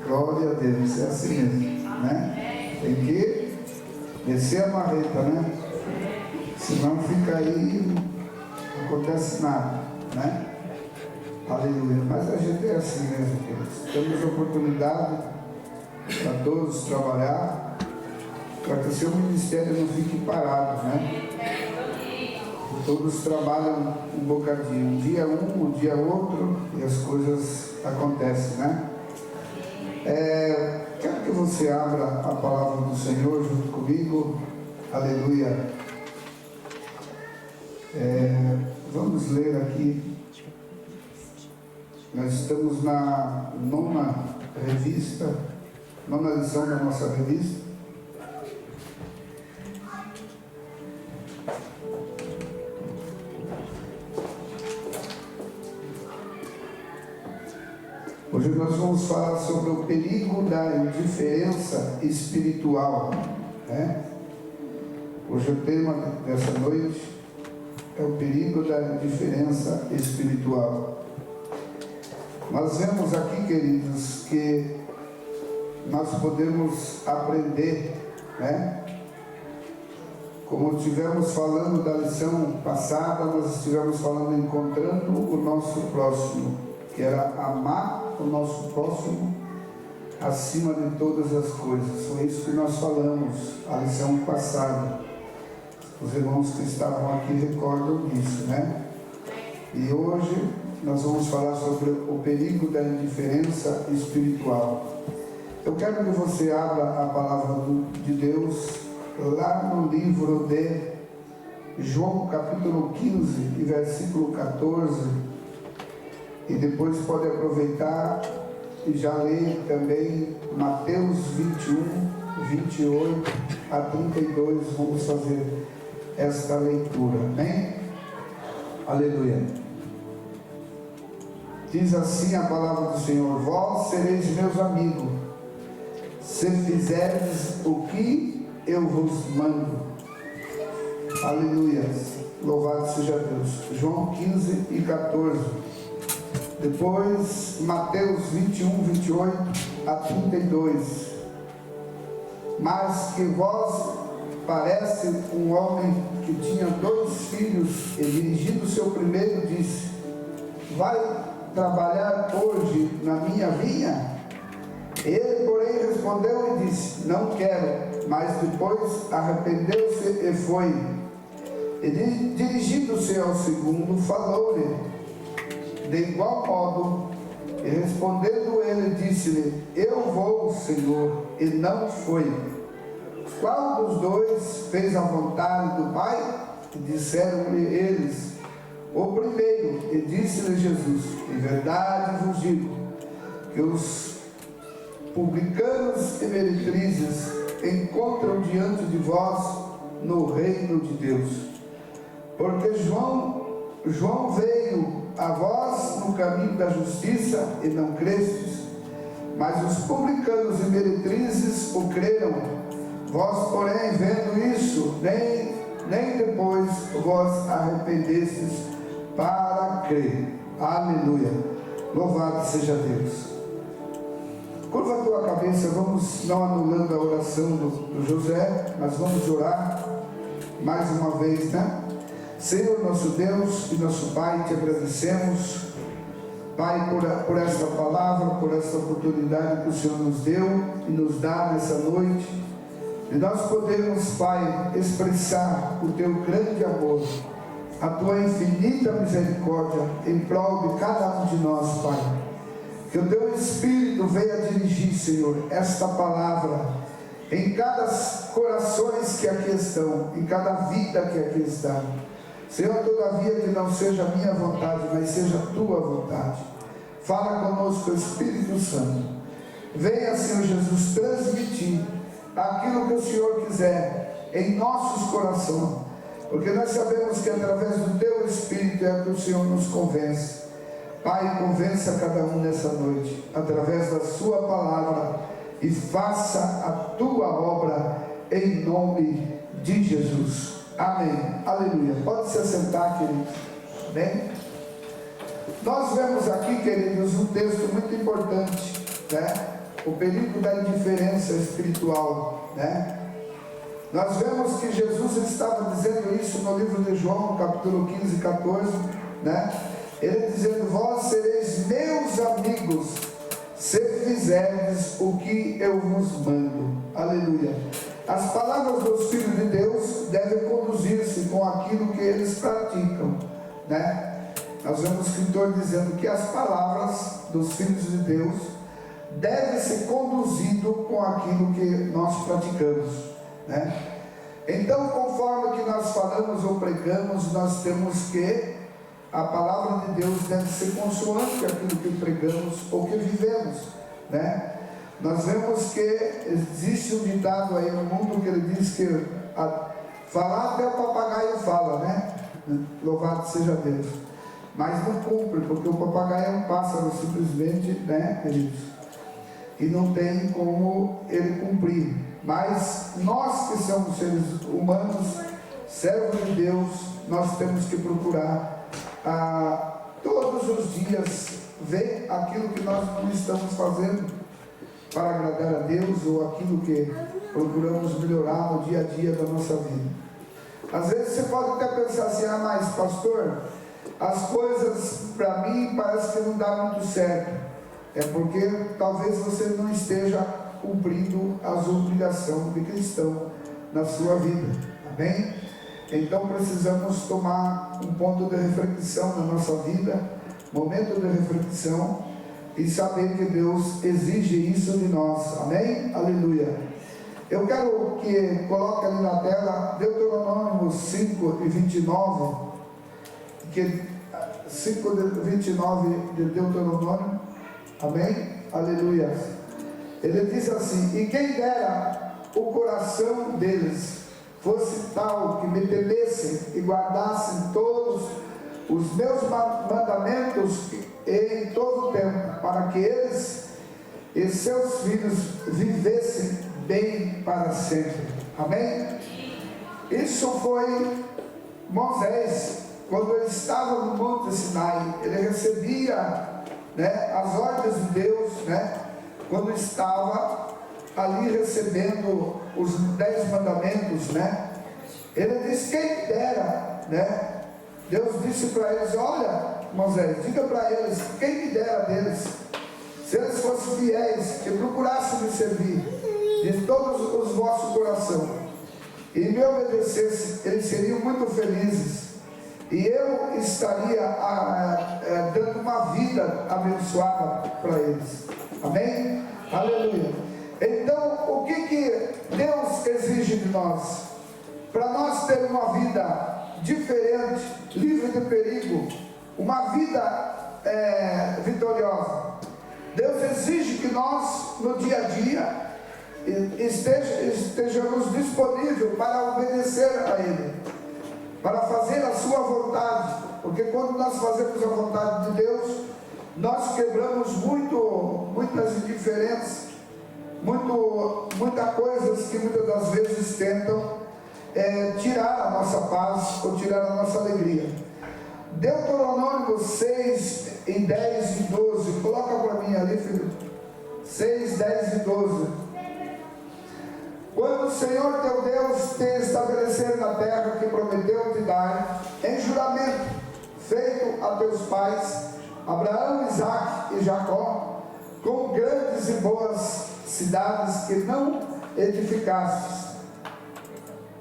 Glória a Deus, é assim mesmo, né? Tem que descer a marreta, né? Senão fica aí, não acontece nada, né? Aleluia. Mas a gente é assim mesmo, queridos. Temos oportunidade para todos trabalhar, para que o seu ministério não fique parado, né? Todos trabalham um bocadinho, um dia um dia outro, e as coisas acontecem, né? Quero que você abra a palavra do Senhor junto comigo. Aleluia. Vamos ler aqui. Nós estamos na nona lição da nossa revista. Hoje nós vamos falar sobre o perigo da indiferença espiritual, né? Hoje o tema dessa noite é o perigo da indiferença espiritual. Nós vemos aqui, queridos, que nós podemos aprender, né? Como estivemos falando da lição passada, nós estivemos falando encontrando o nosso próximo, que era amar o nosso próximo acima de todas as coisas. Foi isso que nós falamos a lição passada. Os irmãos que estavam aqui recordam disso, né? E hoje nós vamos falar sobre o perigo da indiferença espiritual. Eu quero que você abra a palavra de Deus lá no livro de João, capítulo 15 e versículo 14. E depois pode aproveitar e já ler também Mateus 21, 28 a 32. Vamos fazer esta leitura, amém? Aleluia. Diz assim a palavra do Senhor: vós sereis meus amigos, se fizerdes o que eu vos mando. Aleluia. Louvado seja Deus. João 15 e 14. Depois, Mateus 21, 28 a 32. Mas que vós parece um homem que tinha 2 filhos, e dirigindo seu primeiro, disse: vai trabalhar hoje na minha vinha? Ele, porém, respondeu e disse: não quero. Mas depois arrependeu-se e foi. E dirigindo-se ao segundo, falou-lhe de igual modo, e respondendo ele, disse-lhe: eu vou, Senhor, e não foi. Qual dos 2 fez a vontade do Pai? E disseram-lhe eles: o primeiro. E disse-lhe Jesus: em verdade vos digo, que os publicanos e meretrizes encontram diante de vós no reino de Deus. Porque João veio a vós no caminho da justiça e não crestes, mas os publicanos e meretrizes o creram. Vós, porém, vendo isso, nem depois vós arrependestes para crer. Aleluia. Louvado seja Deus. Curva a tua cabeça, vamos, não anulando a oração do José, mas vamos orar mais uma vez, né? Senhor nosso Deus e nosso Pai, te agradecemos, Pai, por esta palavra, por esta oportunidade que o Senhor nos deu e nos dá nessa noite, e nós podemos, Pai, expressar o teu grande amor, a tua infinita misericórdia em prol de cada um de nós, Pai. Que o teu Espírito venha dirigir, Senhor, esta palavra em cada corações que aqui estão, em cada vida que aqui está. Senhor, todavia que não seja a minha vontade, mas seja a tua vontade. Fala conosco, Espírito Santo. Venha, Senhor Jesus, transmitir aquilo que o Senhor quiser em nossos corações, porque nós sabemos que através do teu Espírito é que o Senhor nos convence. Pai, convença cada um nessa noite, através da sua palavra, e faça a tua obra em nome de Jesus. Amém. Aleluia. Pode se assentar, queridos. Amém. Nós vemos aqui, queridos, um texto muito importante, né? o perigo da indiferença espiritual, né? Nós vemos que Jesus estava dizendo isso no livro de João, capítulo 15, 14, né? Ele dizendo: vós sereis meus amigos, se fizerdes o que eu vos mando. Aleluia. As palavras dos filhos de Deus devem conduzir-se com aquilo que eles praticam, né? Nós vemos o escritor dizendo que as palavras dos filhos de Deus devem ser conduzidas com aquilo que nós praticamos, né? Então, conforme que nós falamos ou pregamos, nós temos que a palavra de Deus deve ser consoante aquilo que pregamos ou que vivemos, né? Nós vemos que existe um ditado aí no mundo que ele diz que falar até o papagaio fala, né? Louvado seja Deus. Mas não cumpre, porque o papagaio é um pássaro simplesmente, né, queridos? E não tem como ele cumprir. Mas nós que somos seres humanos, servos de Deus, nós temos que procurar todos os dias ver aquilo que nós não estamos fazendo para agradar a Deus, ou aquilo que procuramos melhorar no dia a dia da nossa vida. Às vezes você pode até pensar assim: mas pastor, as coisas para mim parece que não dá muito certo. É porque talvez você não esteja cumprindo as obrigações de cristão na sua vida, amém? Então precisamos tomar um ponto de reflexão na nossa vida, momento de reflexão, e saber que Deus exige isso de nós, amém? Aleluia. Eu quero que coloque ali na tela Deuteronômio 5:29, que 5:29 de Deuteronômio, amém? Aleluia. Ele diz assim: e quem dera o coração deles fosse tal que me temessem e guardassem todos os meus mandamentos em todo o tempo, para que eles e seus filhos vivessem bem para sempre. Amém? Isso foi Moisés, quando ele estava no Monte Sinai. Ele recebia, né, as ordens de Deus, né, quando estava ali recebendo os 10 mandamentos, né? Ele disse: quem dera, né? Deus disse para eles: olha, Moisés, diga para eles, quem me dera deles, se eles fossem fiéis, que procurassem me servir de todos os vossos corações e me obedecessem, eles seriam muito felizes, e eu estaria dando uma vida abençoada para eles. Amém? Aleluia. Então, o que Deus exige de nós? Para nós ter uma vida diferente, livre de perigo, uma vida vitoriosa, Deus exige que nós, no dia a dia, estejamos disponíveis para obedecer a Ele, para fazer a sua vontade, porque quando nós fazemos a vontade de Deus, nós quebramos muitas indiferenças, muitas coisas que muitas das vezes tentam tirar a nossa paz ou tirar a nossa alegria. Deuteronômio 6, 10 e 12, coloca para mim ali, filho. 6, 10 e 12. Quando o Senhor teu Deus te estabelecer na terra que prometeu te dar, em juramento feito a teus pais, Abraão, Isaque e Jacó, com grandes e boas cidades que não edificastes.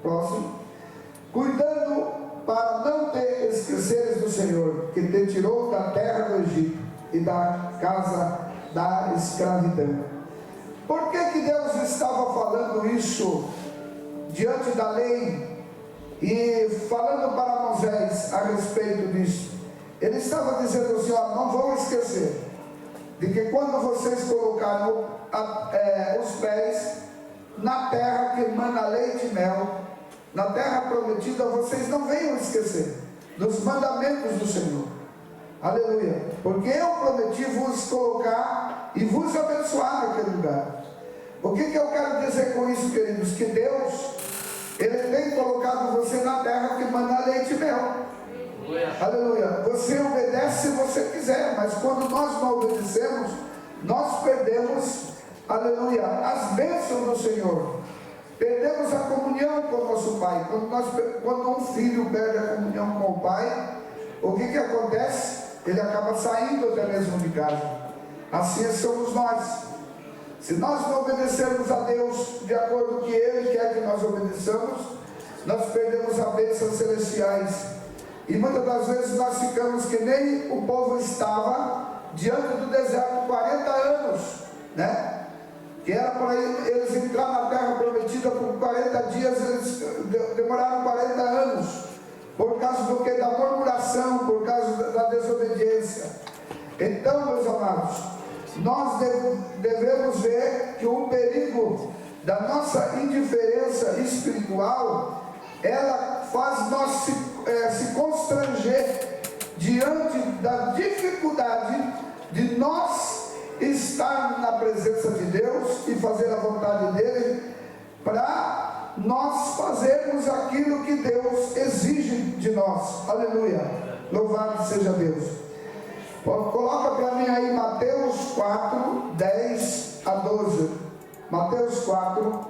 Próximo. Cuidando para não te esqueceres do Senhor, que te tirou da terra do Egito e da casa da escravidão. Por que Deus estava falando isso diante da lei e falando para Moisés a respeito disso? Ele estava dizendo assim: ó, não vão esquecer de que quando vocês colocarem os pés na terra que emana leite e mel, na terra prometida, vocês não venham esquecer dos mandamentos do Senhor. Aleluia. Porque eu prometi vos colocar e vos abençoar naquele lugar. O que eu quero dizer com isso, queridos? Que Deus, Ele tem colocado você na terra que emana leite e mel. Aleluia. Você obedece se você quiser, mas quando nós não obedecemos, nós perdemos a aleluia, as bênçãos do Senhor. Perdemos a comunhão com o nosso Pai. Quando um filho perde a comunhão com o Pai, o que acontece? Ele acaba saindo até mesmo de casa. Assim somos nós. Se nós não obedecermos a Deus de acordo com o que Ele quer que nós obedeçamos, nós perdemos as bênçãos celestiais. E muitas das vezes nós ficamos que nem o povo estava diante do deserto 40 anos, né? Que era para eles entrar na terra prometida por 40 dias, eles demoraram 40 anos, por causa do que? Da murmuração, por causa da desobediência. Então, meus amados, nós devemos ver que o perigo da nossa indiferença espiritual, ela faz nós se constranger diante da dificuldade de nós estar na presença de Deus e fazer a vontade dele, para nós fazermos aquilo que Deus exige de nós. Aleluia, louvado seja Deus. Coloca para mim aí Mateus 4, 10 a 12. Mateus 4,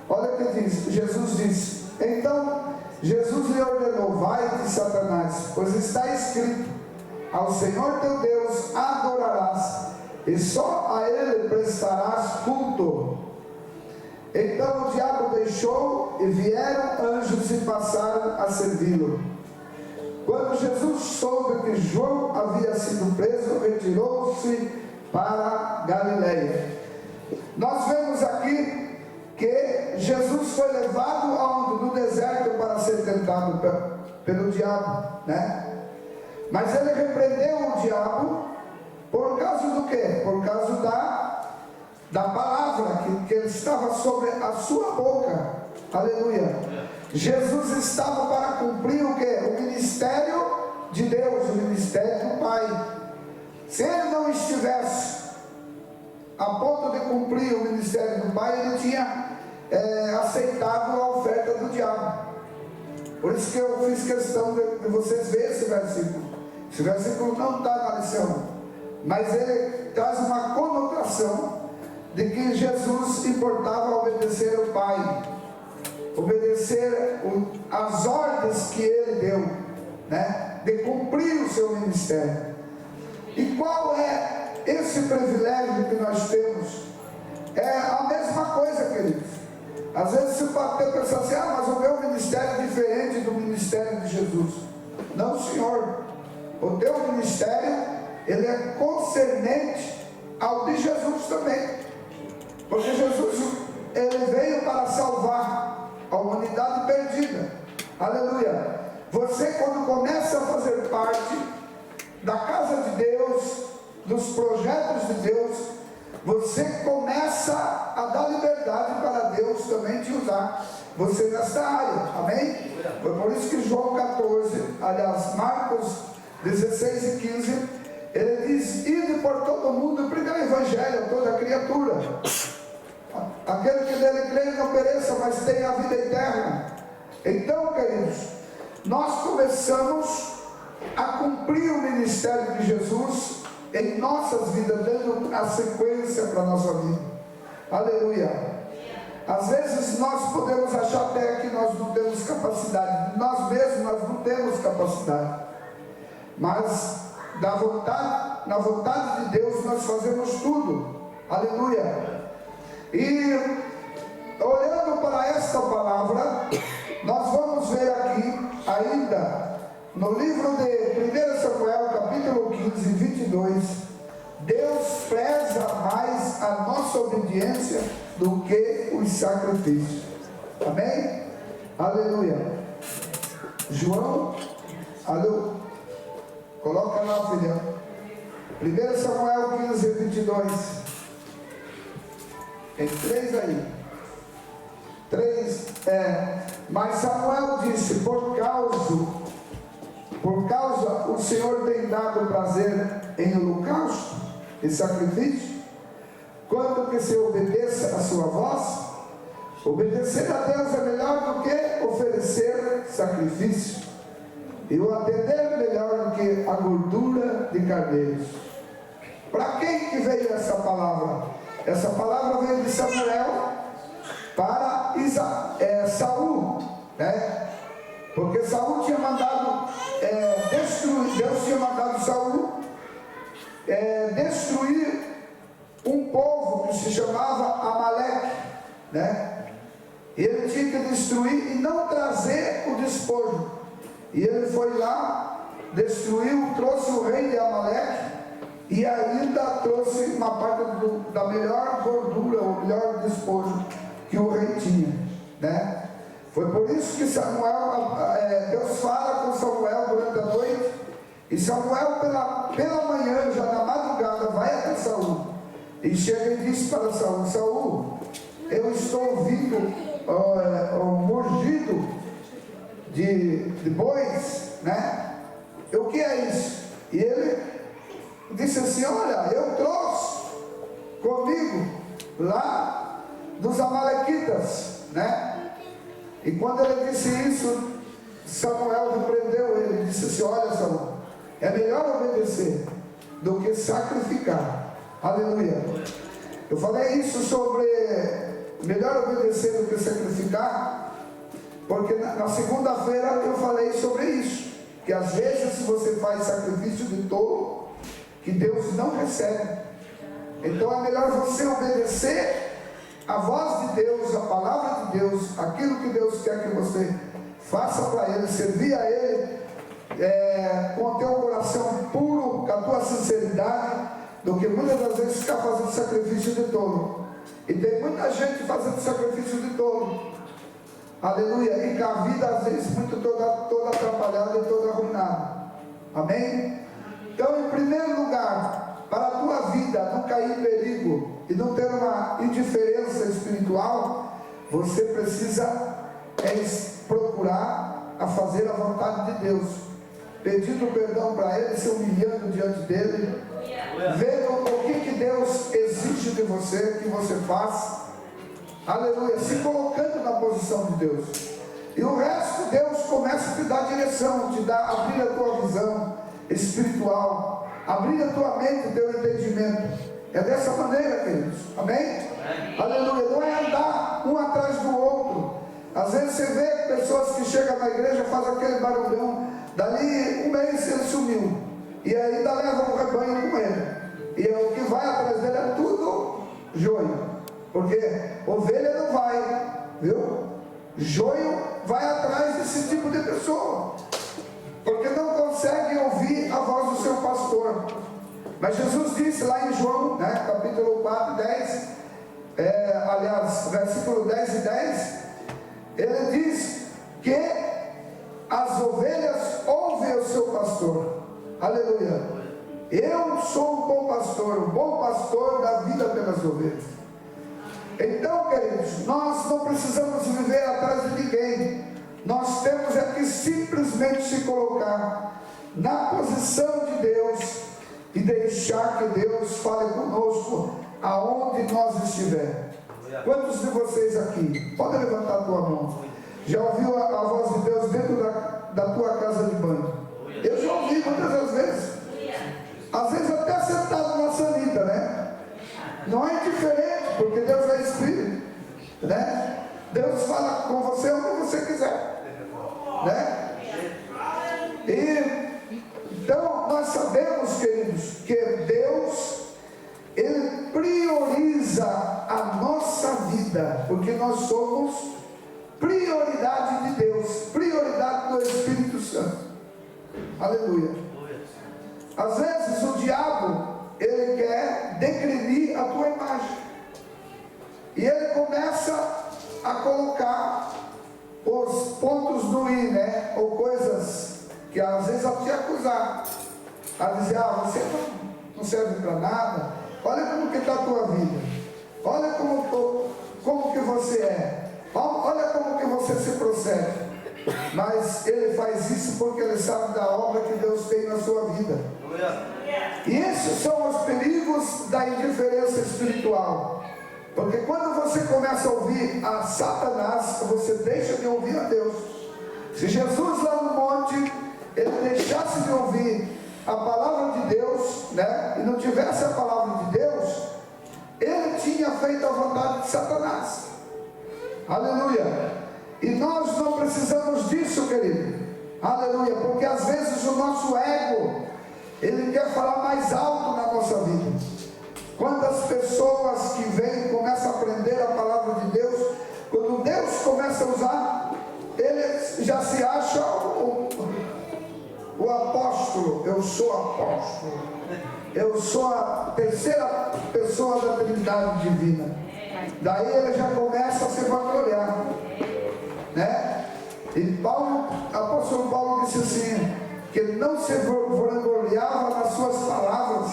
olha o que diz. Jesus disse: então Jesus lhe ordenou: vai-te, Satanás, pois está escrito: ao Senhor teu Deus adorarás, e só a Ele prestarás culto. Então o diabo deixou, e vieram anjos e passaram a servi-lo. Quando Jesus soube que João havia sido preso, retirou-se para Galileia. Nós vemos aqui que Jesus foi levado aonde? No deserto, para ser tentado pelo diabo, né? Mas ele repreendeu o diabo por causa do quê? Por causa da palavra que estava sobre a sua boca. Aleluia. Jesus estava para cumprir o quê? O ministério de Deus, o ministério do Pai. Se ele não estivesse a ponto de cumprir o ministério do Pai, ele tinha aceitado a oferta do diabo. Por isso que eu fiz questão de vocês verem esse versículo. Esse versículo não está na lição, mas ele traz uma conotação de que Jesus importava obedecer ao Pai, obedecer as ordens que ele deu, né? De cumprir o seu ministério. E qual é esse privilégio que nós temos? É a mesma coisa, queridos. Às vezes você pode ter pensado assim: mas o meu ministério é diferente do ministério de Jesus. Não, Senhor. O teu ministério, ele é concernente ao de Jesus também. Porque Jesus, ele veio para salvar a humanidade perdida. Aleluia. Você, quando começa a fazer parte da casa de Deus, dos projetos de Deus, você começa a dar liberdade para Deus também te usar você nessa área. Amém? Foi por isso que João 14, aliás, Marcos 16 e 15, ele diz: ide por todo o mundo e pregai o evangelho a toda criatura. Aquele que nele crê não pereça, mas tenha a vida eterna. Então, queridos, nós começamos a cumprir o ministério de Jesus em nossas vidas, dando a sequência para a nossa vida. Aleluia. Às vezes nós podemos achar até que nós não temos capacidade, nós mesmos nós não temos capacidade, mas na vontade de Deus nós fazemos tudo. Aleluia. E olhando para esta palavra, nós vamos ver aqui ainda no livro de 1 Samuel capítulo 15, 22, Deus preza mais a nossa obediência do que os sacrifícios. Amém? Aleluia. João, alô, coloca lá, filhão. 1 Samuel 15, 22. Tem 3 aí. 3, mas Samuel disse: por causa o Senhor tem dado prazer em holocausto e sacrifício, quanto que se obedeça a sua voz. Obedecer a Deus é melhor do que oferecer sacrifício, e o atender melhor do que a gordura de carneiros. Para quem que veio essa palavra? Essa palavra veio de Samuel para Saul, né? Porque Saul tinha mandado destruir, Deus tinha mandado Saul destruir um povo que se chamava Amaleque, né? Ele tinha que destruir e não trazer o despojo. E ele foi lá, destruiu, trouxe o rei de Amaleque e ainda trouxe uma parte da melhor gordura, o melhor despojo que o rei tinha, né? Foi por isso que Deus fala com Samuel durante a noite, e Samuel pela manhã, já na madrugada, vai até Saul e chega e diz para Saul: Saul, eu estou ouvindo o mugido de bois, né? O que é isso? E ele disse assim: olha, eu trouxe comigo lá dos Amalequitas, né? E quando ele disse isso, Samuel repreendeu ele, disse assim: olha, Samuel, é melhor obedecer do que sacrificar. Aleluia. Eu falei isso sobre melhor obedecer do que sacrificar, porque na segunda-feira eu falei sobre isso, que às vezes se você faz sacrifício de tolo, que Deus não recebe. Então é melhor você obedecer a voz de Deus, a palavra de Deus, aquilo que Deus quer que você faça para Ele, servir a Ele com o teu coração puro, com a tua sinceridade, do que muitas das vezes ficar fazendo sacrifício de tolo. E tem muita gente fazendo sacrifício de tolo, aleluia, e com a vida às vezes muito toda atrapalhada e toda arruinada. Amém? Então, em primeiro lugar, para a tua vida não cair em perigo e não ter uma indiferença espiritual, você precisa procurar a fazer a vontade de Deus, pedindo perdão para Ele, se humilhando diante dEle, vendo o que Deus exige de você, que você faça, aleluia, se colocando na posição de Deus. E o resto, Deus começa a te dar direção, abrir a tua visão espiritual, abrir a tua mente, o teu entendimento. É dessa maneira, queridos. Amém? Aleluia. Não é andar um atrás do outro. Às vezes você vê pessoas que chegam na igreja, fazem aquele barulhão, dali um mês ele sumiu, e ainda levam o rebanho com ele, e o que vai atrás dele é tudo joio, porque ovelha não vai, viu? Joio vai atrás desse tipo de pessoa, porque não consegue ouvir a voz do seu pastor. Mas Jesus disse lá em João, né, capítulo 4, 10, versículo 10 e 10, ele diz que as ovelhas ouvem o seu pastor. Aleluia. Eu sou um bom pastor, o bom pastor dá vida pelas ovelhas. Então, queridos, nós não precisamos viver atrás de ninguém. Nós temos é que simplesmente se colocar na posição de Deus e deixar que Deus fale conosco aonde nós estivermos. Quantos de vocês aqui, pode levantar a tua mão, já ouviu a voz de Deus dentro da tua casa de banho? Eu já ouvi muitas das vezes, às vezes até sentado na sanita, né? Não é diferente, porque Deus é Espírito, né? Deus fala com você onde você quiser, né? Então nós sabemos, queridos, que Deus, Ele prioriza a nossa vida, porque nós somos prioridade de Deus, prioridade do Espírito Santo. Aleluia. Às vezes o diabo, ele quer degredir a tua imagem, e ele começa a colocar os pontos no i, né? Ou coisas que às vezes a te acusar, a dizer: você não serve para nada, olha como que está a tua vida, olha como que você é, olha como que você se procede. Mas ele faz isso porque ele sabe da obra que Deus tem na sua vida. E esses são os perigos da indiferença espiritual, porque quando você começa a ouvir a Satanás, você deixa de ouvir a Deus. Se Jesus lá no monte, ele deixasse de ouvir a palavra de Deus, né, e não tivesse a palavra de Deus, ele tinha tinha feito a vontade de Satanás. Aleluia. E nós não precisamos disso, querido. Aleluia. Porque às vezes o nosso ego, ele quer falar mais alto na nossa vida. Quantas pessoas que vêm e começam a aprender a palavra de Deus, quando Deus começa a usar, ele já se acha o apóstolo. Eu sou apóstolo. Eu sou a terceira pessoa da Trindade Divina. Daí ele já começa a se vangloriar, né? E apóstolo Paulo disse assim, que ele não se vangloriava nas suas palavras.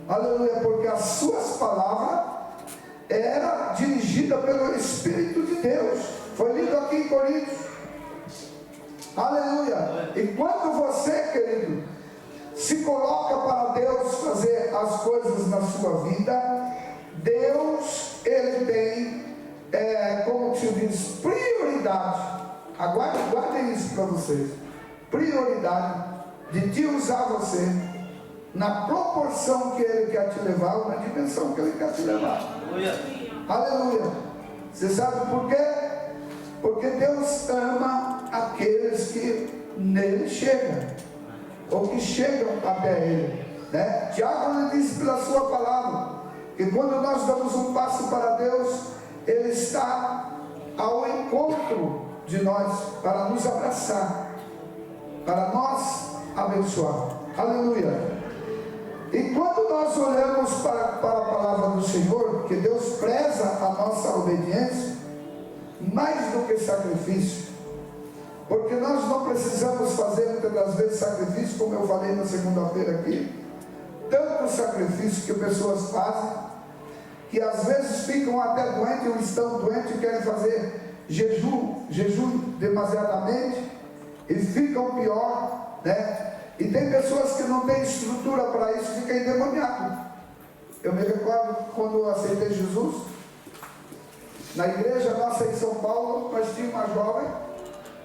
Aleluia, porque as suas palavras era dirigida pelo Espírito de Deus. Foi lido aqui em Coríntios. Aleluia. E quando você, querido, se coloca para Deus fazer as coisas na sua vida, Deus, ele tem, como se diz, prioridade. Guardem isso para vocês. Prioridade de te usar você na proporção que ele quer te levar, ou na dimensão que ele quer te levar. Aleluia. Você sabe por quê? Porque Deus ama aqueles que nele chegam, ou que chegam até ele, né? Tiago lhe disse pela sua palavra que quando nós damos um passo para Deus, ele está ao encontro de nós para nos abraçar, para nós abençoar. Aleluia. E quando nós olhamos para a palavra do Senhor, que Deus preza a nossa obediência mais do que sacrifício, porque nós não precisamos fazer muitas das vezes sacrifício, como eu falei na segunda-feira aqui, tanto sacrifício que pessoas fazem, que às vezes ficam até doentes, ou estão doentes e querem fazer jejum demasiadamente, e ficam pior, né? E tem pessoas que não têm estrutura para isso, ficam endemoniados. Eu me recordo quando eu aceitei Jesus, na igreja nossa em São Paulo, nós tínhamos uma jovem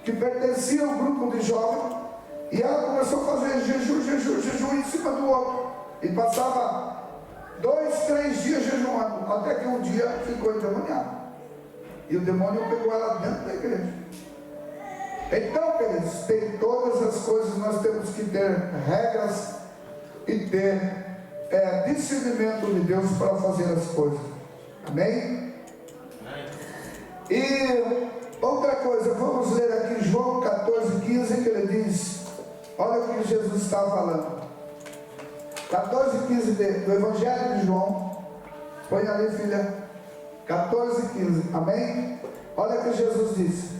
que pertencia ao grupo de jovens, e ela começou a fazer jejum em cima do outro, e passava 2, 3 dias jejuando, até que um dia ficou endemoniado, e o demônio pegou ela dentro da igreja. Então, queridos, tem todas as coisas, nós temos que ter regras e ter discernimento de Deus para fazer as coisas. Amém? E outra coisa, vamos ler aqui João 14:15, que ele diz, olha o que Jesus está falando. 14:15 do Evangelho de João. Põe ali, filha. 14:15. Amém? Olha o que Jesus disse: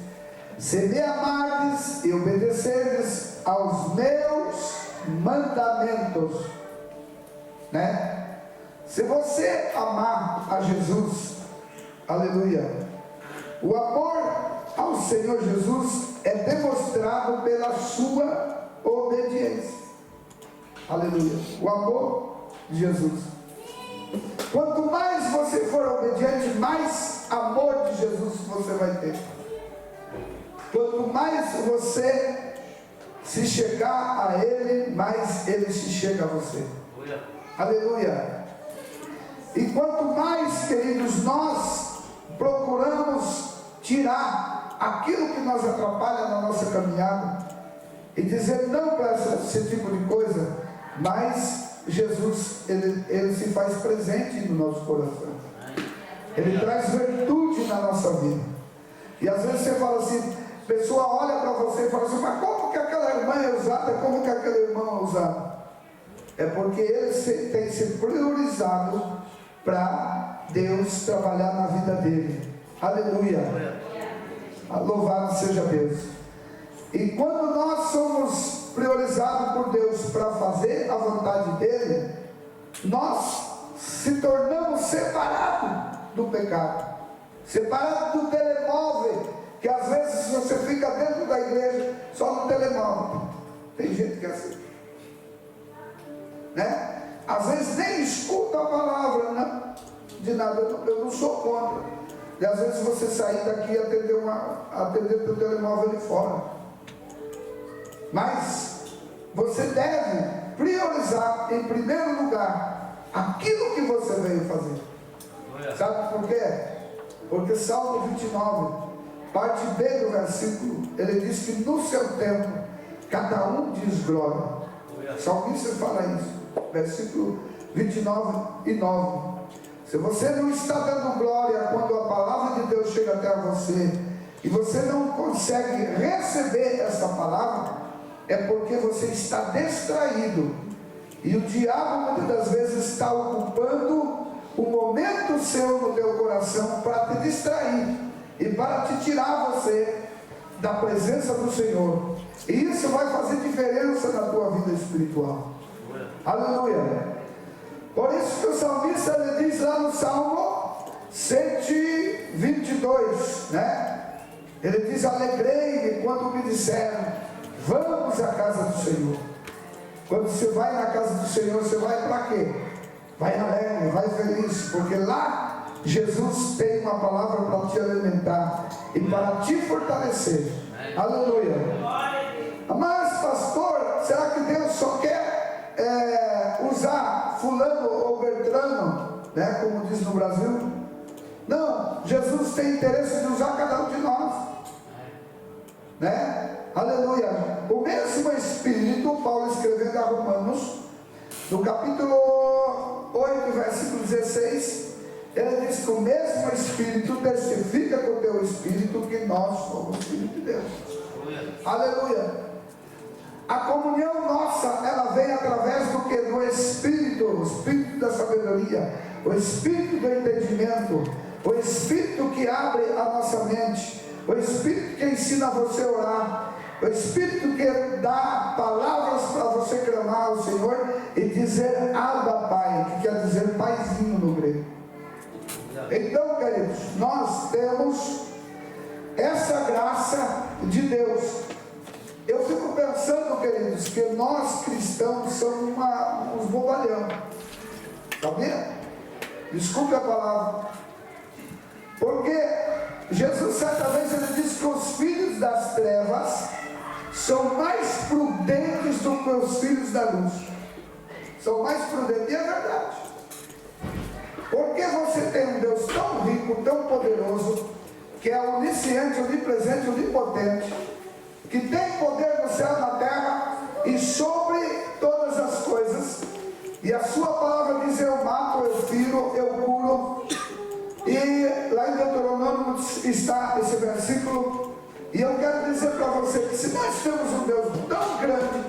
se me amardes e obedecerdes aos meus mandamentos, né? Se você amar a Jesus, aleluia, o amor ao Senhor Jesus é demonstrado pela sua obediência. Aleluia. O amor de Jesus. Quanto mais você for obediente, mais amor de Jesus você vai ter. Quanto mais você se chegar a Ele, mais Ele se chega a você. Aleluia. E quanto mais, queridos, nós procuramos tirar aquilo que nos atrapalha na nossa caminhada e dizer não para esse tipo de coisa, mas Jesus, ele se faz presente no nosso coração. Ele traz virtude na nossa vida. E às vezes você fala assim, a pessoa olha para você e fala assim, mas como que aquela irmã é usada? Como que aquele irmão é usado? É porque ele tem se priorizado para Deus trabalhar na vida dele. Aleluia. Louvado seja Deus. E quando nós somos priorizados por Deus para fazer a vontade dele, nós se tornamos separados do pecado, separados do telemóvel, que às vezes você fica dentro da igreja só no telemóvel. Tem gente que é assim, né? Às vezes nem escuta a palavra, né? De nada. Eu não sou contra. E às vezes você sair daqui e atender teu telemóvel ali fora. Mas você deve priorizar em primeiro lugar aquilo que você veio fazer. Sabe por quê? Porque Salmo 29, parte B do versículo, ele diz que no seu tempo, cada um diz glória. Salmista fala isso, versículo 29 e 9. Se você não está dando glória quando a palavra de Deus chega até você, e você não consegue receber essa palavra, é porque você está distraído, e o diabo muitas das vezes está ocupando o momento seu no teu coração para te distrair e para te tirar você da presença do Senhor, e isso vai fazer diferença na tua vida espiritual. Aleluia. Por isso que o salmista ele diz lá no Salmo 122, né? Ele diz: alegrei-me quando me disseram, vamos à casa do Senhor. Quando você vai na casa do Senhor, você vai para quê? Vai alegre, vai feliz, porque lá Jesus tem uma palavra para te alimentar e para te fortalecer. Aleluia. Mas pastor, será que Deus só quer usar fulano ou Bertrano, né, como diz no Brasil? Não, Jesus tem interesse de usar cada um de nós, né? Aleluia. O mesmo Espírito, Paulo escrevendo a Romanos, no capítulo 8, versículo 16, ele diz que o mesmo Espírito testifica com o teu Espírito que nós somos filhos de Deus. Aleluia. A comunhão nossa, ela vem através do que? Do Espírito, o Espírito da sabedoria, o Espírito do entendimento, o Espírito que abre a nossa mente, o Espírito que ensina você a orar, o Espírito que dá palavras para você clamar ao Senhor e dizer Abba Pai, que quer dizer paizinho no grego. Então, queridos, nós temos essa graça de Deus. Eu fico pensando, queridos, que nós cristãos somos uns bobalhão, sabia? Desculpe a palavra, porque Jesus certa vez ele disse que os filhos das trevas são mais prudentes do que os filhos da luz. São mais prudentes, e é verdade. Porque você tem um Deus tão rico, tão poderoso, que é onisciente, onipresente, onipotente, que tem poder no céu e na terra e sobre todas as coisas, e a sua palavra diz: eu mato, eu firo, eu curo. E lá em Deuteronômio está esse versículo, e eu quero dizer para você que se nós temos um Deus tão grande,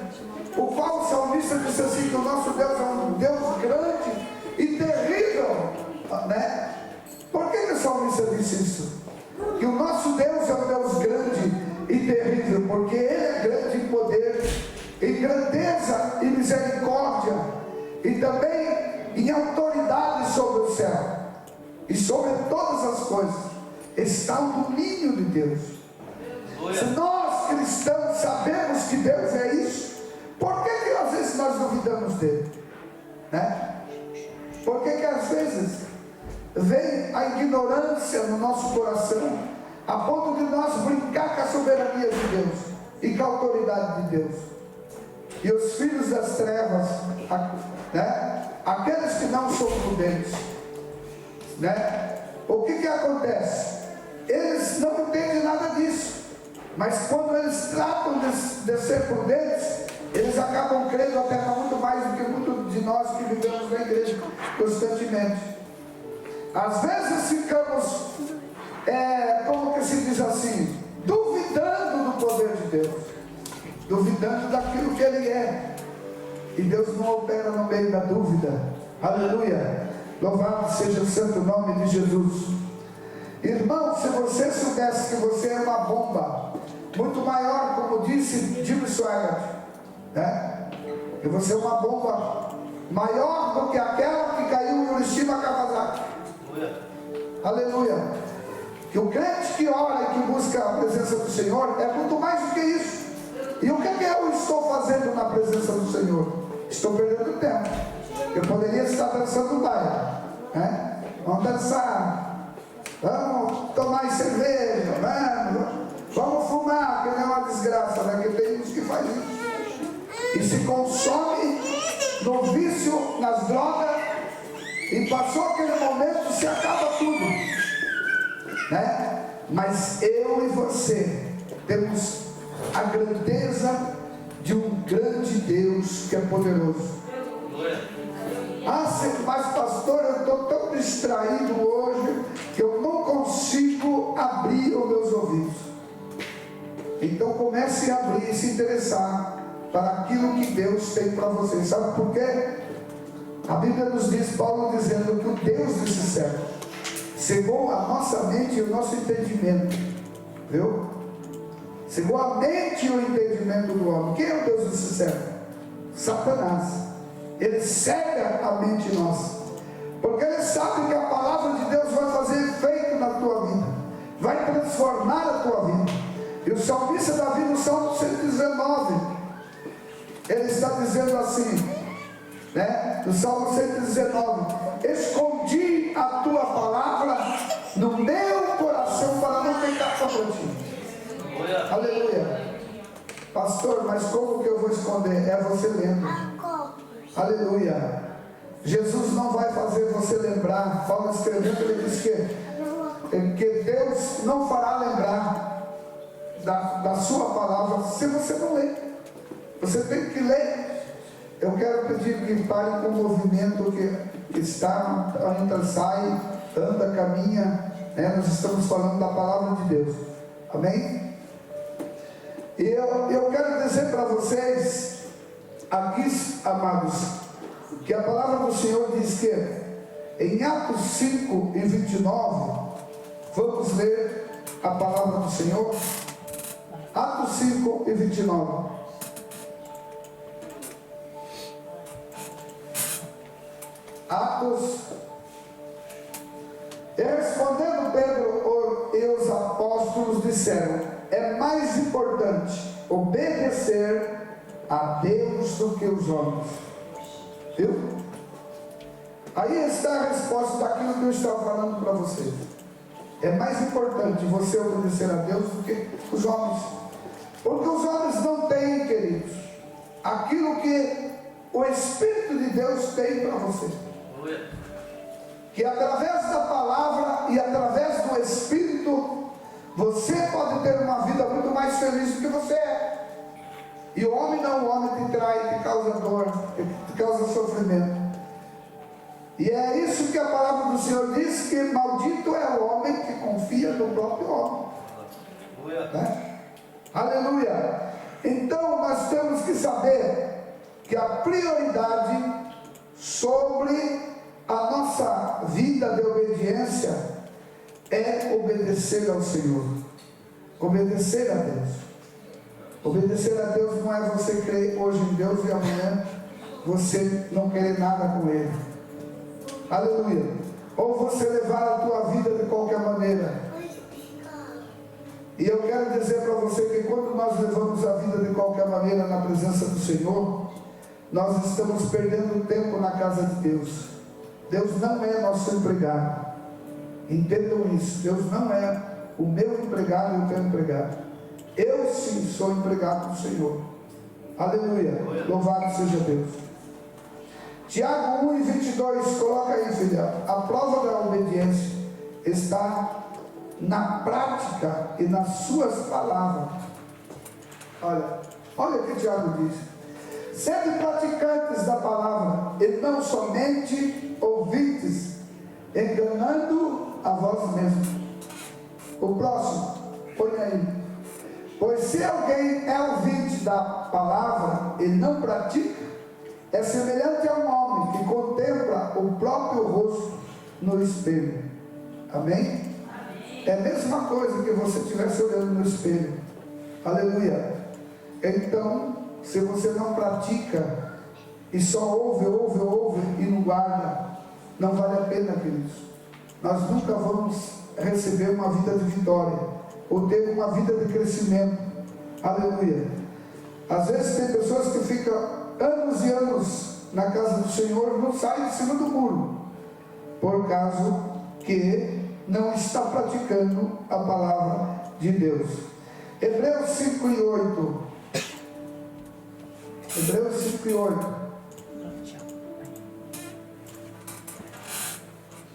o qual o salmista disse assim, que o nosso Deus é um Deus grande e terrível, né? Por que o salmista disse isso? Que o nosso Deus é um Deus grande e terrível, porque Ele é grande em poder, em grandeza e misericórdia, e também em autoridade sobre o céu e sobre todas as coisas. Está o domínio de Deus. Se nós cristãos sabemos que Deus é isso, por que às vezes nós duvidamos dele, né? Por que às vezes vem a ignorância no nosso coração, a ponto de nós brincar com a soberania de Deus e com a autoridade de Deus? E os filhos das trevas, né? Aqueles que não são prudentes, né? O que acontece? Eles não entendem nada disso, mas quando eles tratam de ser prudentes, eles acabam crendo até muito mais do que muitos de nós que vivemos na igreja constantemente. Às vezes ficamos, como que se diz assim, duvidando do poder de Deus, duvidando daquilo que Ele é, e Deus não opera no meio da dúvida. Aleluia, louvado seja o santo nome de Jesus. Irmão, se você soubesse que você é uma bomba muito maior, como disse Jimmy Swaggart, né? Que você é uma bomba maior do que aquela que caiu em Hiroshima e Nagasaki. Aleluia. Que o crente que ora e que busca a presença do Senhor é muito mais do que isso. E o que eu estou fazendo na presença do Senhor? Estou perdendo tempo. Eu poderia estar dançando baile, né? Vamos dançar, vamos tomar cerveja, vamos fumar, que não é uma desgraça, né? Que tem uns que fazem isso e se consome no vício, nas drogas, e passou aquele momento, se acaba tudo. Mas eu e você temos a grandeza de um grande Deus que é poderoso. Mas pastor, eu estou tão distraído hoje que eu não consigo abrir os meus ouvidos. Então comece a abrir e se interessar para aquilo que Deus tem para você. Sabe por quê? A Bíblia nos diz, Paulo dizendo que o Deus desse século cegou a nossa mente e o nosso entendimento, viu? Cegou a mente e o entendimento do homem. Quem é o Deus desse século? Satanás. Ele cega a mente nossa, porque ele sabe que a palavra de Deus vai fazer efeito na tua vida, vai transformar a tua vida. E o salmista Davi, no Salmo 119, ele está dizendo assim, né? No Salmo 119: escondi a tua palavra no meu coração para não pecar contra ti. Aleluia. Pastor, mas como que eu vou esconder? É você lendo. Aleluia. Jesus não vai fazer você lembrar. Paulo escrevendo, ele diz que Deus não fará lembrar da sua palavra se você não ler. Você tem que ler. Eu quero pedir que pare com o movimento que está, entra, sai, anda, caminha, né? Nós estamos falando da palavra de Deus. Amém? E eu quero dizer para vocês aqui, amados, que a palavra do Senhor diz que em Atos 5 e 29, vamos ler a palavra do Senhor. Atos 5 e 29. Atos. E respondendo Pedro e os apóstolos disseram: é mais importante obedecer a Deus do que os homens. Viu? Aí está a resposta daquilo que eu estava falando para vocês. É mais importante você obedecer a Deus do que os homens. Porque os homens não têm, queridos, aquilo que o Espírito de Deus tem para você. Que através da palavra e através do Espírito, você pode ter uma vida muito mais feliz do que você é. E o homem não, o homem te trai, te causa dor, te causa sofrimento. E é isso que a palavra do Senhor diz, que maldito é o homem que confia no próprio homem. Né? Aleluia. Então nós temos que saber que a prioridade sobre a nossa vida de obediência é obedecer ao Senhor. Obedecer a Deus. Obedecer a Deus não é você crer hoje em Deus e amanhã você não querer nada com Ele. Aleluia. Ou você levar a tua vida de qualquer maneira. E eu quero dizer para você que quando nós levamos a vida de qualquer maneira na presença do Senhor, nós estamos perdendo tempo na casa de Deus. Deus não é nosso empregado. Entendam isso. Deus não é o meu empregado e o teu empregado. Eu sim sou empregado do Senhor. Aleluia. Louvado seja Deus. Tiago 1 e 22, coloca aí, filha. A prova da obediência está na prática e nas suas palavras. Olha o que Tiago diz: sede praticantes da palavra e não somente ouvintes, enganando a vós mesmos. O próximo, põe aí. Pois se alguém é ouvinte da palavra e não pratica, é semelhante a um homem que contempla o próprio rosto no espelho. Amém? É a mesma coisa que você estivesse olhando no espelho. Aleluia. Então, se você não pratica e só ouve e não guarda, não vale a pena, queridos. Nós nunca vamos receber uma vida de vitória ou ter uma vida de crescimento. Aleluia. Às vezes tem pessoas que ficam anos e anos na casa do Senhor, não saem de cima do muro, por causa que não está praticando a palavra de Deus. Hebreus 5 e 8. Hebreus 5 e 8.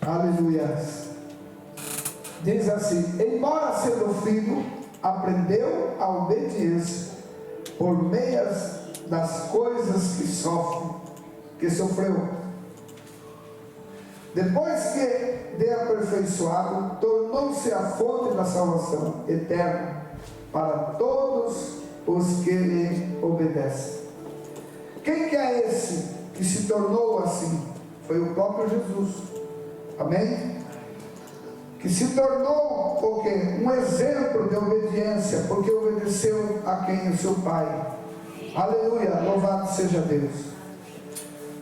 Aleluia. diz assim: embora sendo filho, aprendeu a obediência por meias das coisas que sofreu. Depois que de aperfeiçoado, tornou-se a fonte da salvação eterna para todos os que lhe obedecem. Quem que é esse que se tornou assim? Foi o próprio Jesus. Amém? Que se tornou o quê? Um exemplo de obediência, porque obedeceu a quem? O seu Pai. Aleluia, louvado seja Deus.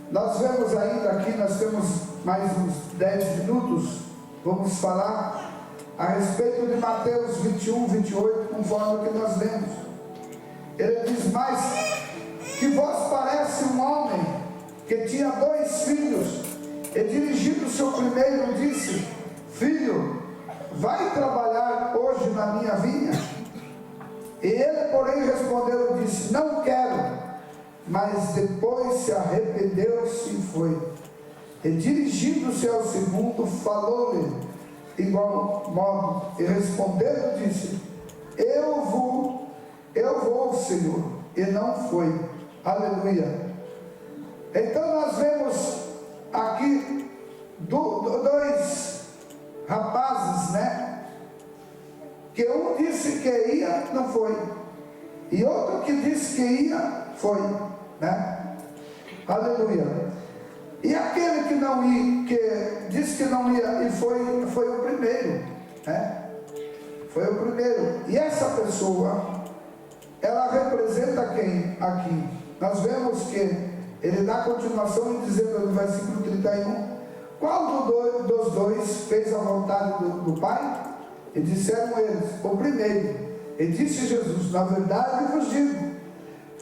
Nós vemos ainda aqui, nós temos mais uns 10 minutos, vamos falar a respeito de Mateus 21, 28, conforme o que nós lemos. Ele diz mais, que vós parece um homem que tinha 2 filhos, e dirigindo o seu primeiro, disse: filho, vai trabalhar hoje na minha vinha? E ele, porém, respondeu e disse: não quero. Mas depois se arrependeu-se e foi. E dirigindo-se ao segundo, falou-lhe igual modo, e respondendo disse: eu vou, Senhor, e não foi. Aleluia. Então nós vemos aqui 2 rapazes, né? Que um disse que ia, não foi, e outro que disse que ia, foi, né? Aleluia. E aquele que não ia, que disse que não ia e foi o primeiro, né? Foi o primeiro. E essa pessoa, ela representa quem aqui? Nós vemos que ele dá continuação dizendo no versículo 31: qual dos dois fez a vontade do Pai? E disseram eles: o primeiro. E disse Jesus: na verdade vos digo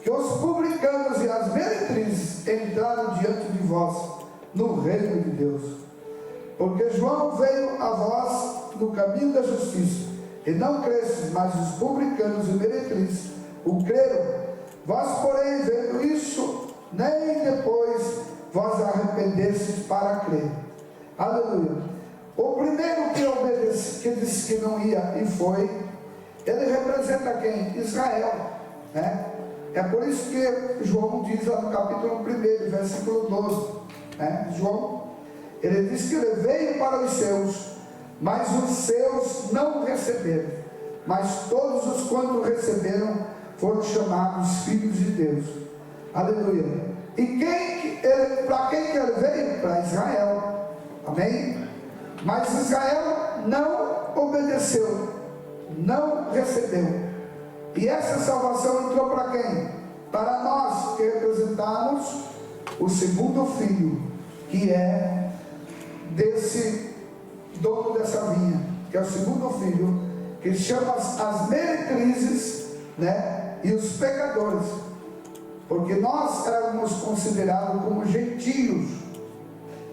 que os publicanos e as meretrizes entraram diante de vós no reino de Deus. Porque João veio a vós no caminho da justiça, e não cresces, mas os publicanos e meretrizes o creram. Vós, porém, vendo isso, nem depois vós arrependestes para crer. Aleluia. O primeiro que obedece, que disse que não ia e foi, ele representa quem? Israel, né? É por isso que João diz lá no capítulo 1, versículo 12, né? João, ele diz que ele veio para os seus, mas os seus não o receberam, mas todos os quantos receberam foram chamados filhos de Deus. Aleluia. E para quem que ele veio? Para Israel. Amém? Mas Israel não obedeceu, não recebeu. E essa salvação entrou para quem? Para nós que representamos o segundo filho, que é desse dono dessa vinha, que é o segundo filho, que chama as meretrizes, né? E os pecadores, porque nós éramos considerados como gentios,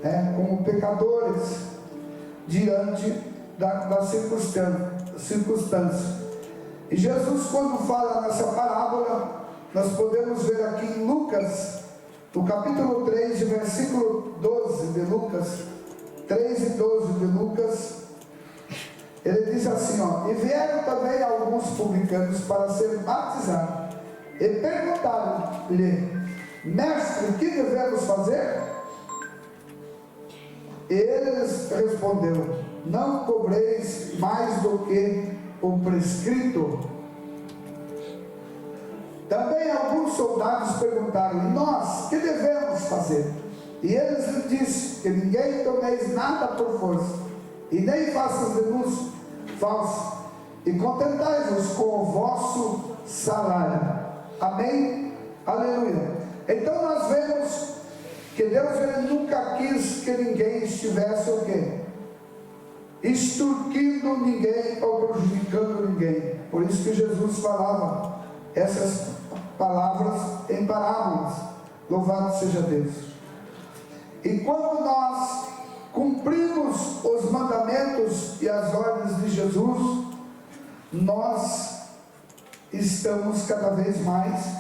né? Como pecadores diante da circunstância. E Jesus, quando fala nessa parábola, nós podemos ver aqui em Lucas, no capítulo 3, versículo 12 de Lucas, 3 e 12 de Lucas, ele diz assim, ó: e vieram também alguns publicanos para ser batizados, e perguntaram-lhe: mestre, o que devemos fazer? Eles respondeu: não cobreis mais do que o prescrito. Também alguns soldados perguntaram: e nós, que devemos fazer? E eles lhe disseram: que ninguém tomeis nada por força, e nem faças denúncia falsa, e contentai-vos com o vosso salário. Amém? Aleluia. Então nós vemos que Deus, ele nunca quis que ninguém estivesse o quê? Extorquindo ninguém ou prejudicando ninguém. Por isso que Jesus falava essas palavras em parábolas. Louvado seja Deus. E quando nós cumprimos os mandamentos e as ordens de Jesus, nós estamos cada vez mais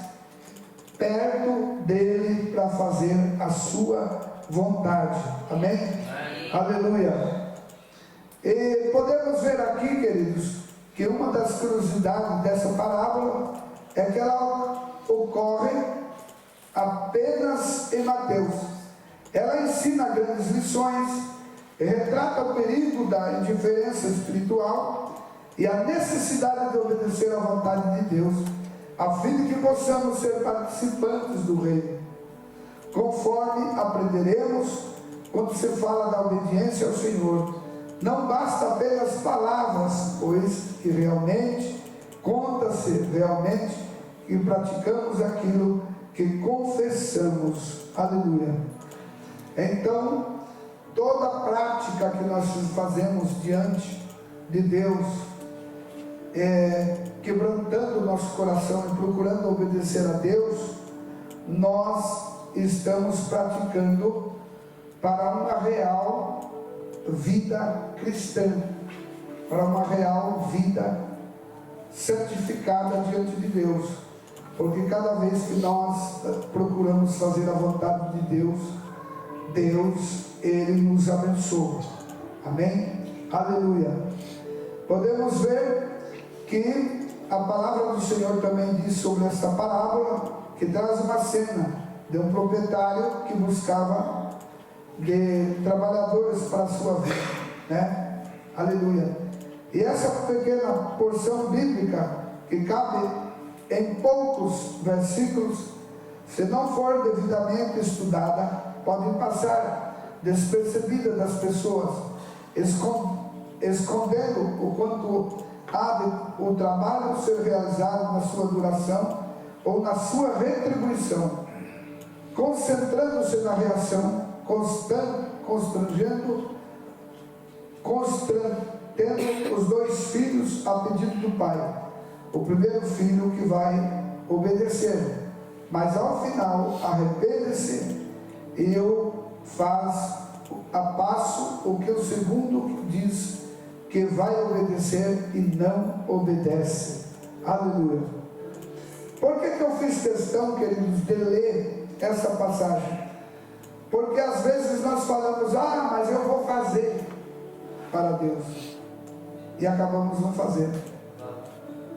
perto dele para fazer a sua vontade. Amém? Aleluia. E podemos ver aqui, queridos, que uma das curiosidades dessa parábola é que ela ocorre apenas em Mateus. Ela ensina grandes lições, retrata o perigo da indiferença espiritual e a necessidade de obedecer à vontade de Deus, a fim de que possamos ser participantes do reino. Conforme aprenderemos, quando se fala da obediência ao Senhor, não basta apenas palavras, pois que realmente, conta-se realmente que praticamos aquilo que confessamos. Aleluia. Então, toda a prática que nós fazemos diante de Deus, quebrantando o nosso coração e procurando obedecer a Deus, nós estamos praticando para uma real vida cristã, para uma real vida santificada diante de Deus, porque cada vez que nós procuramos fazer a vontade de Deus, Ele nos abençoa. Amém? Aleluia. Podemos ver que a palavra do Senhor também diz sobre esta parábola, que traz uma cena de um proprietário que buscava de trabalhadores para a sua vida, né? Aleluia. E essa pequena porção bíblica, que cabe em poucos versículos, se não for devidamente estudada, pode passar despercebida das pessoas, escondendo o quanto há de o trabalho ser realizado na sua duração ou na sua retribuição, concentrando-se na reação, constrangendo os dois filhos a pedido do pai. O primeiro filho que vai obedecer, mas ao final arrepende-se e faz a passo o que o segundo diz que vai obedecer e não obedece. Aleluia. Por que eu fiz questão, queridos, de ler essa passagem? Porque às vezes nós falamos, mas eu vou fazer para Deus, e acabamos não fazendo,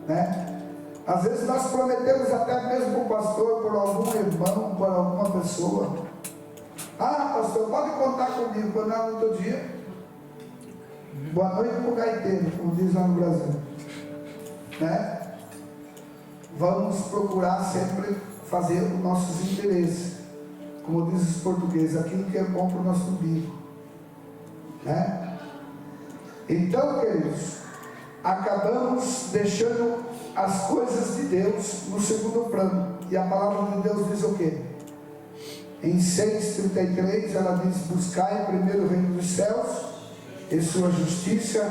né? Às vezes nós prometemos até mesmo para o pastor, por algum irmão, por alguma pessoa, pastor, pode contar comigo, quando é no outro dia, boa noite para o gaiteiro, como diz lá no Brasil, né? Vamos procurar sempre fazer os nossos interesses, como diz os portugueses, aquilo que é bom para o nosso umbigo, né? Então, queridos, acabamos deixando as coisas de Deus no segundo plano, e a palavra de Deus diz o quê? Em 6,33 ela diz: buscai primeiro o reino dos céus e sua justiça,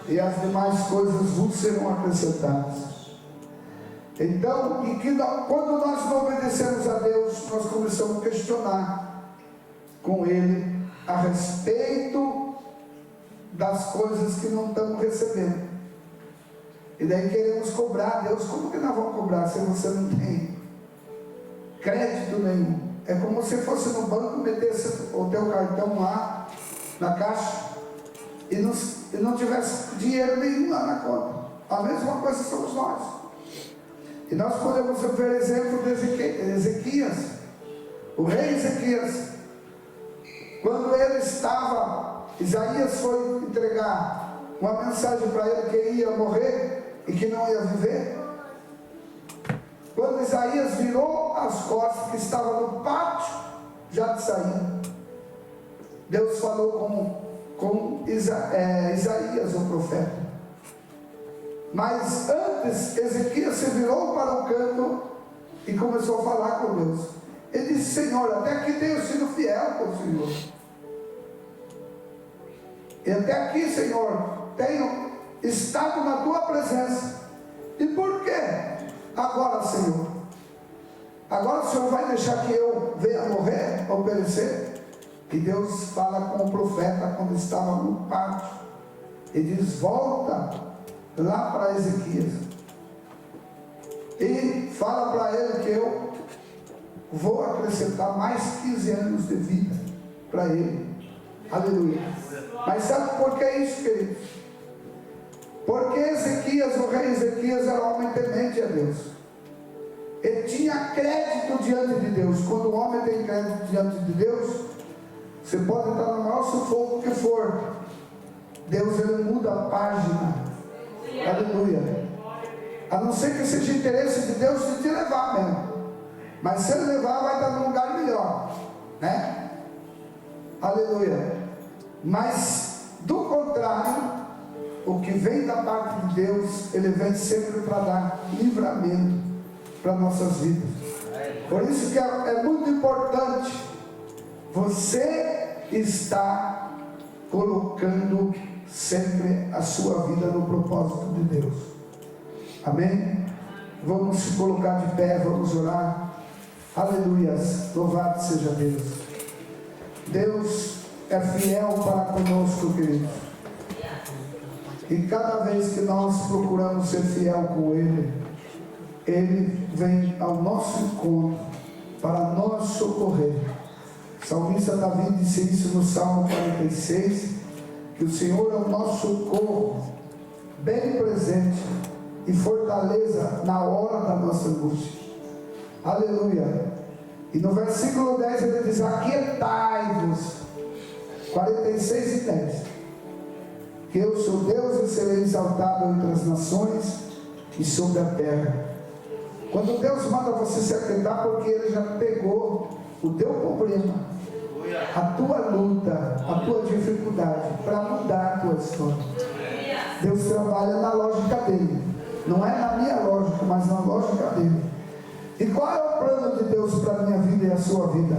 e as demais coisas vos serão acrescentadas. Então, quando nós não obedecemos a Deus, nós começamos a questionar com Ele a respeito das coisas que não estamos recebendo. E daí queremos cobrar Deus. Como que nós vamos cobrar se você não tem crédito nenhum? É como se fosse no banco, metesse o teu cartão lá na caixa e não tivesse dinheiro nenhum lá na conta. A mesma coisa somos nós. E nós podemos ver exemplo de Ezequias, o rei Ezequias, quando ele estava, Isaías foi entregar uma mensagem para ele que ia morrer e que não ia viver. Quando Isaías virou as costas, que estava no pátio já de sair, Deus falou com Isaías, o profeta. Mas antes, Ezequias se virou para o canto e começou a falar com Deus. Ele disse: Senhor, até aqui tenho sido fiel com o Senhor, e até aqui, Senhor, tenho estado na tua presença. E por quê agora, Senhor? Agora o Senhor vai deixar que eu venha morrer ou perecer? E Deus fala com o profeta quando estava no pátio e diz: volta lá para Ezequias e fala para ele que eu vou acrescentar mais 15 anos de vida para ele. Aleluia. Mas sabe por que isso, queridos? Porque Ezequias, o rei Ezequias, era um homem temente a Deus. Ele tinha crédito diante de Deus. Quando o homem tem crédito diante de Deus, você pode estar no maior sufoco que for, Deus, ele muda a página. Aleluia. A não ser que seja interesse de Deus de te levar mesmo. Mas se ele levar, vai estar num lugar melhor, né? Aleluia. Mas do contrário, o que vem da parte de Deus, ele vem sempre para dar livramento para nossas vidas. Por isso que é muito importante você estar colocando sempre a sua vida no propósito de Deus. Amém? Vamos se colocar de pé, vamos orar. Aleluias, louvado seja Deus. Deus é fiel para conosco, queridos. E cada vez que nós procuramos ser fiel com Ele, Ele vem ao nosso encontro para nos socorrer. O salmista Davi disse isso no Salmo 46, que o Senhor é o nosso socorro, bem presente e fortaleza na hora da nossa angústia. Aleluia. E no versículo 10 ele diz: aquietai-vos, 46 e 10, que eu sou Deus e serei exaltado entre as nações e sobre a terra. Quando Deus manda você se aquietar, porque Ele já pegou o teu problema, a tua luta, a tua dificuldade, para mudar a tua história. Deus trabalha na lógica dele, não é na minha lógica, mas na lógica dele. E qual é o plano de Deus para a minha vida e a sua vida?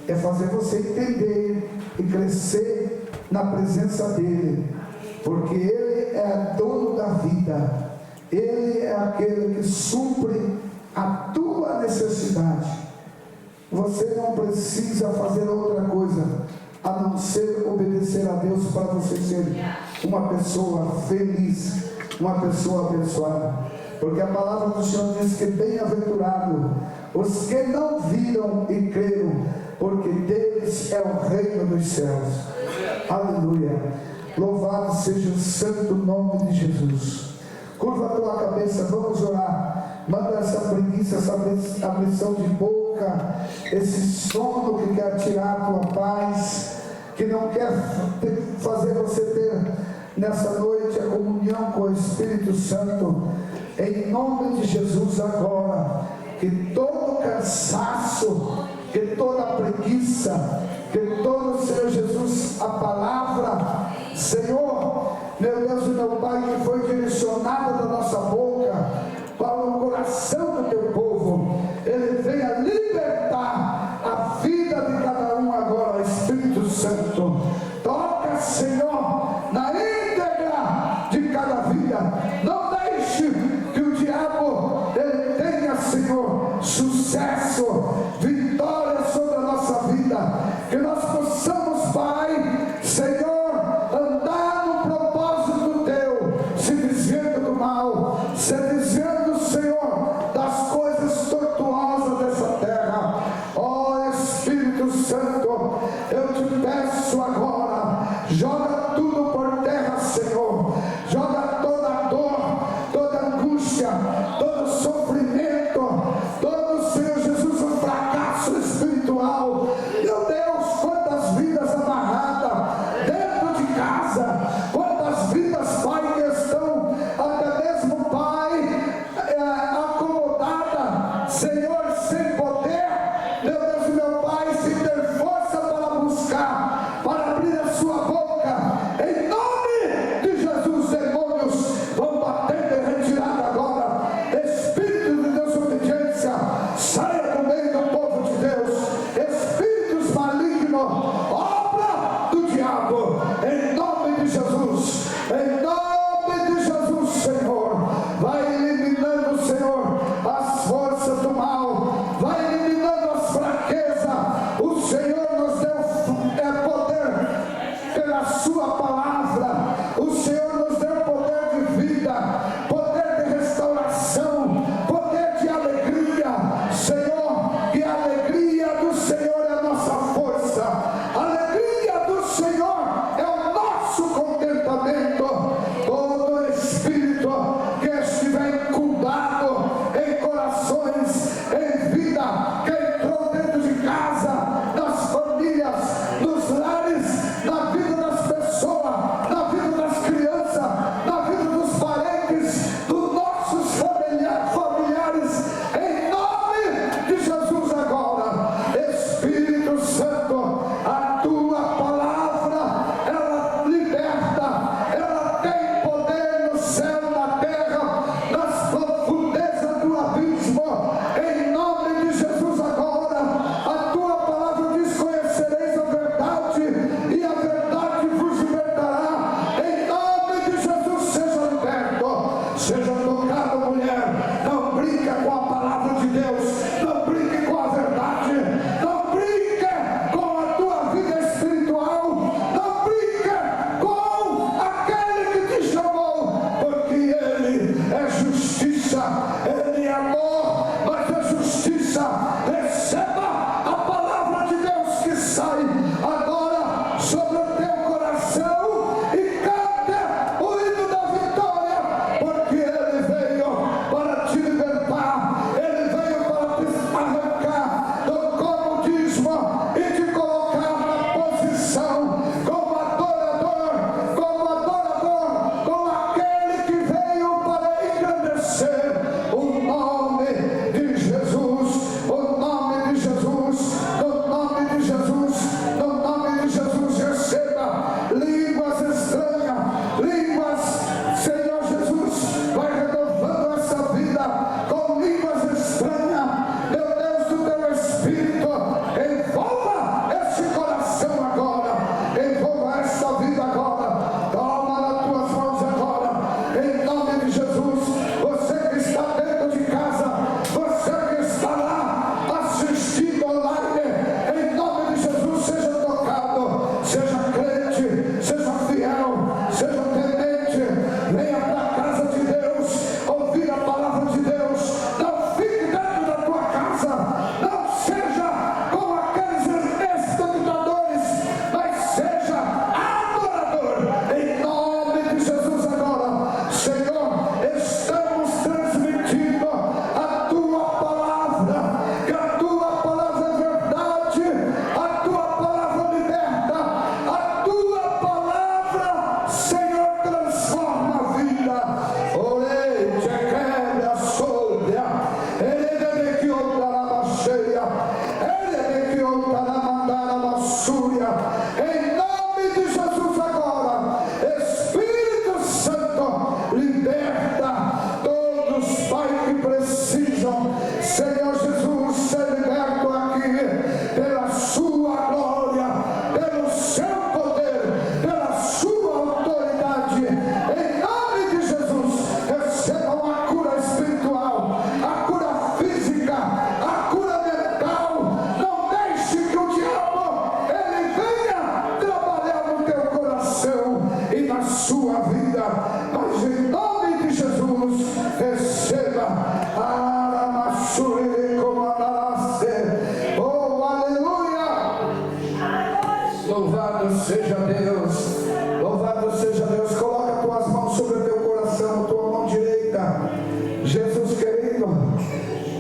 É fazer você entender e crescer na presença dele, porque Ele é dono da vida, Ele é aquele que supre a tua necessidade. Você não precisa fazer outra coisa a não ser obedecer a Deus para você ser uma pessoa feliz, uma pessoa abençoada. Porque a palavra do Senhor diz que bem-aventurado os que não viram e creram, porque deles é o reino dos céus. Aleluia. Louvado seja o santo nome de Jesus. Curva a tua cabeça, vamos orar. Manda essa preguiça, essa aflição de boca, esse sono que quer tirar a tua paz, que não quer fazer você ter nessa noite a comunhão com o Espírito Santo. Em nome de Jesus agora, que todo cansaço, que toda preguiça, que todo, Senhor Jesus, a palavra, Senhor, meu Deus e meu Pai, que foi direcionada da nossa boca para o coração do teu povo, Ele venha libertar a vida de cada um agora, Espírito Santo. Toca, Senhor, na íntegra de cada vida. Não deixe que o diabo ele tenha, Senhor, sucesso, vitória sobre a nossa vida. Que nós possamos, Pai, Senhor, andar no propósito teu, se desviando do mal, se desviando, Senhor, das coisas tortuosas dessa terra. Ó Espírito Santo, eu te peço agora, joga tudo por terra, Senhor. Joga toda dor, toda angústia, todo sofrimento, todo, Senhor Jesus,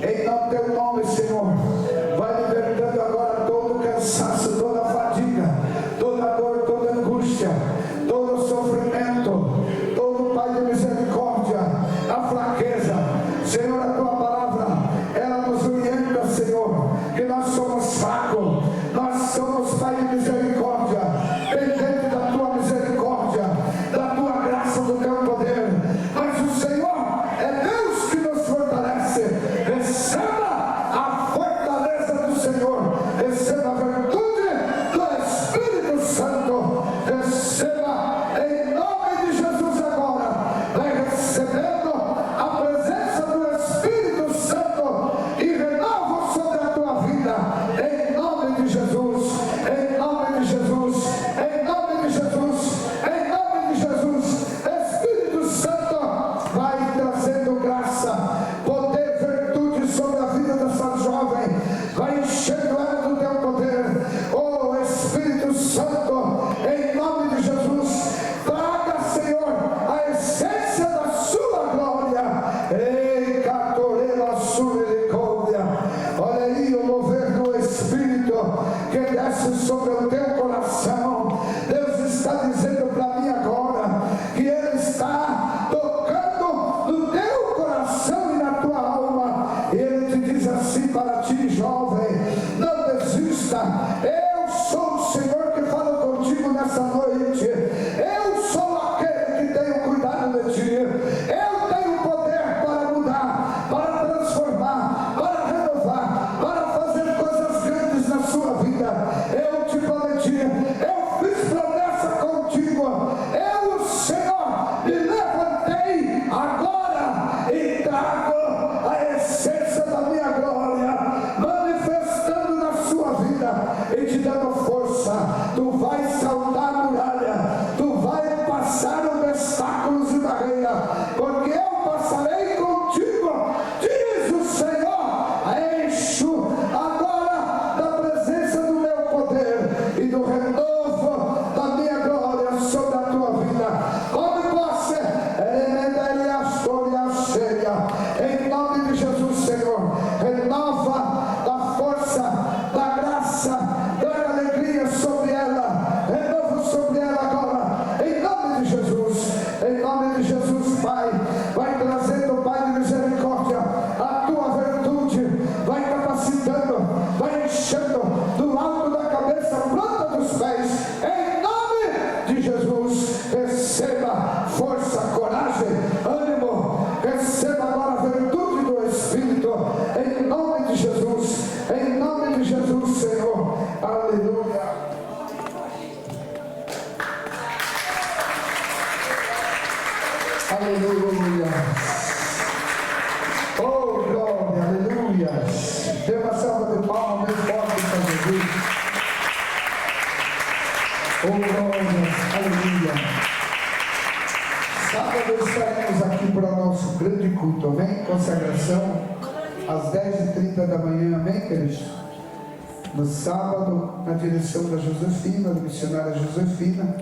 Em nome do teu nome, Senhor. Vai libertando agora todo o cansaço, toda a fadiga, toda a dor, toda a angústia, todo o sofrimento, todo, Pai de misericórdia, a fraqueza. Senhor, a tua palavra, ela nos orienta, Senhor, que nós somos fracos, nós somos, Pai de misericórdia, dependente da tua misericórdia, da tua graça, do teu poder. Mas o Senhor é Deus que nos fortalece. Receba a fortaleza do Senhor, receba a virtude do Espírito Santo, receba em nome de Jesus agora. Vai recebendo a presença do Espírito Santo e renova sobre a tua vida, em nome de Jesus, em nome de Jesus, em nome de Jesus, em nome de Jesus. Espírito Santo, vai trazendo graça, poder, virtude sobre a vida dessa jovem, vai enchendo ela do teu poder. Oh Espírito Santo, em nome de Jesus, traga, Senhor, a essência da sua glória. Ei, Catorela Suricóvia, olha aí o mover do Espírito que desce sobre o teu coração. Deus está dizendo para mim agora que Ele está tocando no teu coração e na tua alma. Ele te diz assim para ti, jovem: não desista. Eu sou o Senhor que fala contigo nessa noite. Eu sou aquele que tenho cuidado de ti. Eu tenho poder para mudar, para transformar, para renovar, para fazer coisas grandes na sua vida. Eu te prometi, eu fiz promessa contigo. Eu, o Senhor, me levantei agora e trago a essência da minha glória, manifestando na sua vida e te dando força. Tu vais saltar a muralha, tu vais passar obstáculos e barreiras, porque eu passarei contigo, diz o Senhor. Encho agora da presença do meu poder e do renovo da minha glória sobre a tua vida. Tome posse, em nome de Jesus, Senhor. Renova da força, da graça, da alegria sobre ela. Renova sobre ela agora, em nome de Jesus. Em nome de Jesus, Pai. Vai trazendo, Pai de misericórdia, a tua virtude. Vai capacitando, vai enchendo do alto da cabeça, planta dos pés. Em nome de Jesus, receba força, coragem, ânimo. Receba agora a virtude do Espírito. Em nome de Jesus. Em nome de Jesus, Senhor. Aleluia. Aleluia. Oh, glória, aleluia. Dê uma salva de palmas bem forte para Jesus. Oh, glória, aleluia. Sábado estaremos aqui para o nosso grande culto, amém? Consagração às 10h30 da manhã, amém, queridos? No sábado, na direção da Josefina, da missionária Josefina.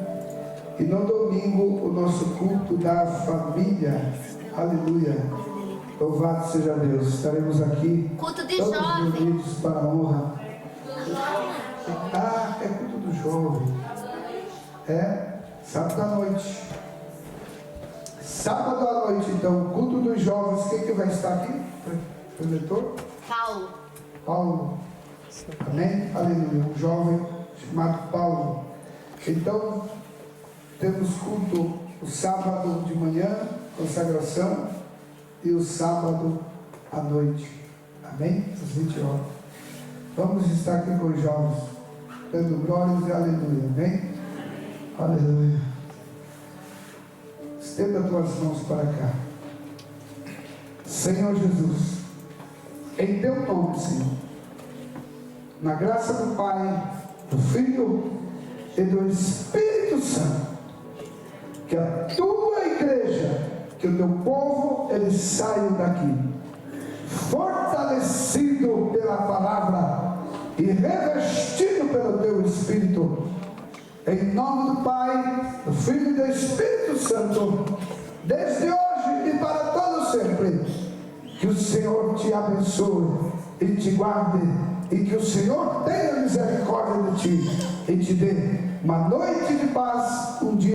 E no domingo, o nosso culto da família. Aleluia. Louvado seja Deus. Estaremos aqui Culto de todos jovem. reunidos para a honra. Ah, é culto do jovem. É, sábado à noite. Sábado à noite, então, culto dos jovens. Quem que vai estar aqui? Preletor? Paulo. Paulo. Amém? Aleluia. Um jovem chamado Paulo. Então, temos culto o sábado de manhã, consagração, e o sábado à noite. Amém? Às 20 horas. Vamos estar aqui com os jovens, dando glórias e aleluia. Amém? Aleluia. Estenda tuas mãos para cá. Senhor Jesus, em teu nome, Senhor, na graça do Pai, do Filho e do Espírito Santo, que a tua igreja, que o teu povo, eles saiam daqui fortalecido pela palavra e revestido pelo teu Espírito, em nome do Pai, do Filho e do Espírito Santo, desde hoje e para todo sempre. Que o Senhor te abençoe e te guarde, e que o Senhor tenha misericórdia de ti e te dê uma noite de paz, um dia